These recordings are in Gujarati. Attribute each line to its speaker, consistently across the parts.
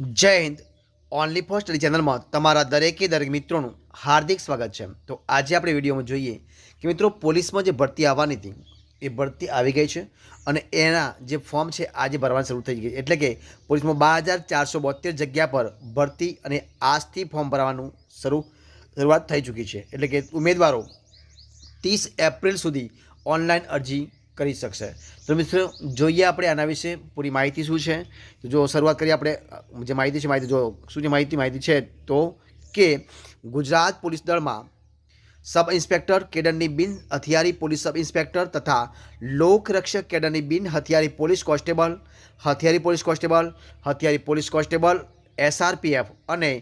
Speaker 1: જય હિન્દ. ઓનલી ફોર સ્ટડી ચેનલમાં તમારા દરેક મિત્રોનું હાર્દિક સ્વાગત છે. તો આજે આપણે વિડીયોમાં જોઈએ કે મિત્રો પોલીસમાં જે ભરતી આવવાની હતી એ ભરતી આવી ગઈ છે અને એના જે ફોર્મ છે આજે ભરવાનું શરૂ થઈ ગઈ. એટલે કે પોલીસમાં 12,472 જગ્યા પર ભરતી અને આજથી ફોર્મ ભરવાનું શરૂઆત થઈ ચૂકી છે. એટલે કે ઉમેદવારો 30 એપ્રિલ સુધી ઓનલાઈન અરજી કરી શકશે. તો મિત્રો જોઈએ આપણે આના વિશે પૂરી માહિતી શું છે. તો જો શરૂઆત કરીએ આપણે જે માહિતી છે માહિતી જો શું છે માહિતી છે તો કે ગુજરાત પોલીસ દળમાં સબ ઇન્સ્પેક્ટર કેડરની બિન હથિયારી પોલીસ સબ ઇન્સ્પેક્ટર તથા લોકરક્ષક કેડરની બિન હથિયારી પોલીસ કોન્સ્ટેબલ, હથિયારી પોલીસ કોન્સ્ટેબલ SRPF અને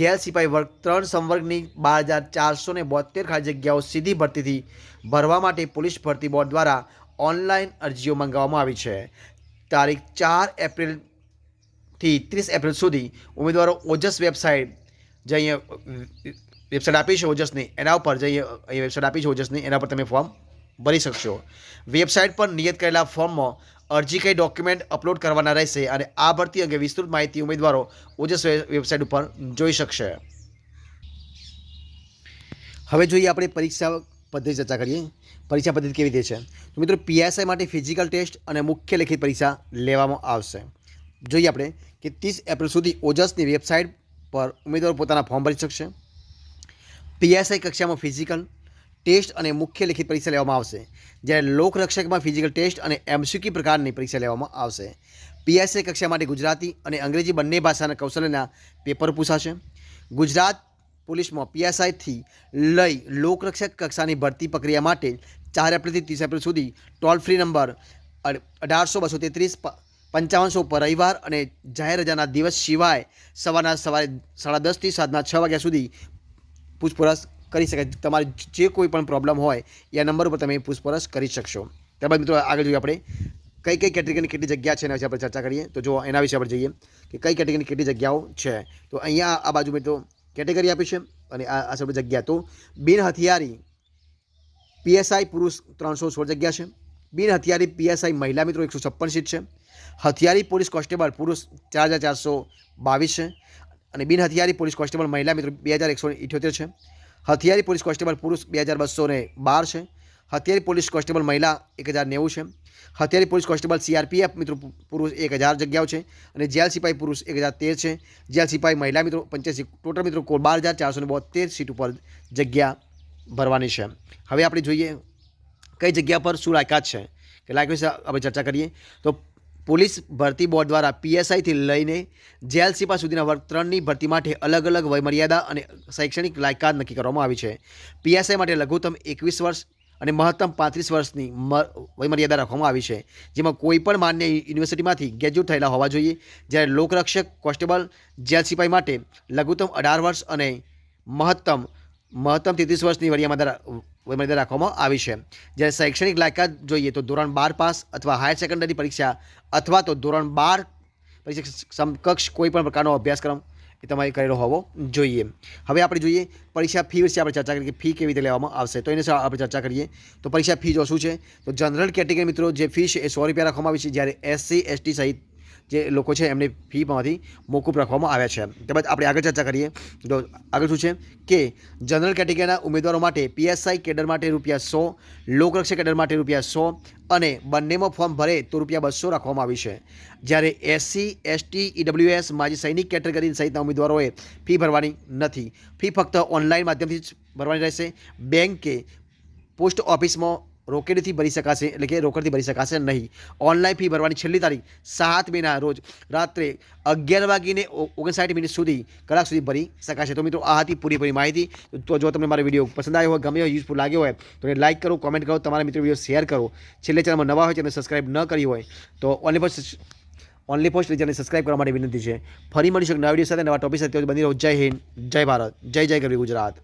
Speaker 1: જેલ સિપાઈ વર્ગ 3 સંવર્ગની 12,472 ખાલી જગ્યાઓ સીધી ભરતીથી ભરવા માટે પોલીસ ભરતી બોર્ડ દ્વારા ઓનલાઈન અરજીઓ મંગાવવામાં આવી છે. તારીખ 4 એપ્રિલથી 30 એપ્રિલ સુધી ઉમેદવારો ઓજસ વેબસાઇટ જે અહીંયા વેબસાઇટ આપી છે ઓજસની એના ઉપર જઈએ અહીં વેબસાઇટ આપી છે ઓજસની એના પર તમે ફોર્મ ભરી શકશો. વેબસાઇટ પર નિયત કરેલા ફોર્મમાં અરજી કઈ ડોક્યુમેન્ટ અપલોડ કરવાના રહેશે અને આ ભરતી અંગે વિસ્તૃત માહિતી ઉમેદવારો ઓજસ વેબસાઇટ ઉપર જોઈ શકશે. હવે જોઈએ આપણે પરીક્ષા પદ્ધતિ ચર્ચા કરીએ. પરીક્ષા પદ્ધતિ કેવી રીતે છે તો મિત્રો PSI માટે ફિઝિકલ ટેસ્ટ અને મુખ્ય લેખિત પરીક્ષા લેવામાં આવશે. જોઈએ આપણે કે 30 એપ્રિલ સુધી ઓજસની વેબસાઇટ પર ઉમેદવારો પોતાના ફોર્મ ભરી શકશે. PSI કક્ષામાં ફિઝિકલ ટેસ્ટ અને મુખ્ય લેખિત પરીક્ષા લેવામાં આવશે, જ્યારે લોકરક્ષકમાં ફિઝિકલ ટેસ્ટ અને MCQ પ્રકારની પરીક્ષા લેવામાં આવશે. PSI કક્ષા માટે ગુજરાતી અને અંગ્રેજી બંને ભાષાના કૌશલ્યના પેપર પૂછાશે. ગુજરાત પોલીસમાં PSIથી લઈ લોકરક્ષક કક્ષાની ભરતી પ્રક્રિયા માટે 4 એપ્રિલથી 30 એપ્રિલ સુધી ટોલ ફ્રી નંબર 18-233-5500 પર રવિવાર અને જાહેર રજાના દિવસ સિવાય સવારે 10:30 થી સાંજના 6 વાગ્યા સુધી પૂછપરછ કરી શકાય. તમારે જે કોઈ પણ પ્રોબ્લેમ હોય એ નંબર ઉપર તમે પૂછપરછ કરી શકશો. ત્યારબાદ મિત્રો આગળ જોઈએ આપણે કઈ કેટેગરીની કેટલી જગ્યા છે એના વિશે આપણે ચર્ચા કરીએ. તો જો એના વિશે આપણે જઈએ કે કઈ કેટેગરીની કેટલી જગ્યાઓ છે. તો અહીંયા આ બાજુ મિત્રો કેટેગરી આપી છે અને આ સબ જગ્યા તો બિન હથિયારી PSI પુરુષ 316 જગ્યા છે. બિન હથિયારી PSI મહિલા મિત્રો 156 સીટ છે. હથિયારી પોલીસ કોન્સ્ટેબલ પુરુષ 4,422 છે અને બિન હથિયારી પોલીસ કોન્સ્ટેબલ મહિલા મિત્રો 2,178 છે. હથિયારી પોલીસ કોન્સ્ટેબલ પુરુષ 2,212 છે. હથિયારી પોલીસ કોન્સ્ટેબલ મહિલા 1,090 છે. હથિયારી પોલીસ કોન્સ્ટેબલ CRPF મિત્રો પુરુષ 1,000 જગ્યાઓ છે અને જેલ સિપાઈ પુરુષ 1,013 છે. જેલ સિપાઈ મહિલા મિત્રો 85. ટોટલ મિત્રો 12,472 સીટ ઉપર જગ્યા ભરવાની છે. હવે આપણે જોઈએ કઈ જગ્યા પર શું લાયકાત છે કે લાયકાત વિશે આપણે ચર્ચા કરીએ. તો પોલીસ ભરતી બોર્ડ દ્વારા PSIથી લઈને જેલ સિપાઈ સુધીના વર્ગ 3ની ભરતી માટે અલગ અલગ વયમર્યાદા અને શૈક્ષણિક લાયકાત નક્કી કરવામાં આવી છે. PSI માટે લઘુત્તમ 21 વર્ષ અને મહત્તમ 35 વર્ષની વયમર્યાદા રાખવામાં આવી છે, જેમાં કોઈપણ માન્ય યુનિવર્સિટીમાંથી ગ્રેજ્યુએટ થયેલા હોવા જોઈએ. જ્યારે લોકરક્ષક કોન્સ્ટેબલ જેલ સિપાઈ માટે લઘુત્તમ 18 વર્ષ અને મહત્તમ 33 વર્ષની વયમર્યાદા રાખવામાં આવી છે. જ્યારે શૈક્ષણિક લાયકાત જોઈએ તો ધોરણ 12 પાસ અથવા હાયર સેકન્ડરી પરીક્ષા અથવા તો ધોરણ 12 પરીક્ષા સમકક્ષ કોઈ પણ પ્રકારનો અભ્યાસક્રમ એ તમારે કરેલો હોવો જોઈએ. હવે આપણે જોઈએ પરીક્ષા ફી વિશે આપણે ચર્ચા કરીએ કે ફી કેવી રીતે લેવામાં આવશે. તો એની આપણે ચર્ચા કરીએ. તો પરીક્ષા ફી જો શું છે તો જનરલ કેટેગરી મિત્રો જે ફી છે એ 100 રૂપિયા રાખવામાં આવી છે, જ્યારે SC ST સહિત જે લોકો છે એમને ફીમાંથી મોકૂફ રાખવામાં આવ્યા છે. ત્યારબાદ આપણે આગળ ચર્ચા કરીએ. તો આગળ શું છે કે જનરલ કેટેગરીના ઉમેદવારો માટે PSI કેડર માટે ₹100, લોકરક્ષક કેડર માટે ₹100 અને બંનેમાં ફોર્મ ભરે તો ₹200 રાખવામાં આવી છે. જ્યારે SC ST EWS માજી સૈનિક કેટેગરી સહિતના ઉમેદવારોએ ફી ભરવાની નથી. ફી ફક્ત ઓનલાઈન માધ્યમથી જ ભરવાની રહેશે. બેંક કે પોસ્ટ ઓફિસમાં રોકડથી ભરી શકાશે, એટલે કે રોકડથી ભરી શકાશે નહીં. ઓનલાઈન ફી ભરવાની છેલ્લી તારીખ 7 મેના રોજ રાત્રે 11:59 સુધી કલાક સુધી ભરી શકાશે. તો મિત્રો આ હતી પૂરી માહિતી. તો જો તમને મારો વિડીયો પસંદ આવ્યો હોય, ગમ્યો હોય, યુઝફુલ લાગ્યો હોય તો એને લાઇક કરો, કોમેન્ટ કરો, તમારા મિત્રો વિડીયો શેર કરો. છેલ્લે ચેનલમાં નવા હોય ચેનલ સબસ્ક્રાઇબ ન કરી હોય તો ઓનલી પોસ્ટ ચેનલ સબસ્ક્રાઇબ કરવા માટે વિનંતી છે. ફરી મળીશું નવા વિડીયો સાથે, નવા ટોપિક સાથે. બની રહો. જય હિન્દ, જય ભારત, જય ગરવી ગુજરાત.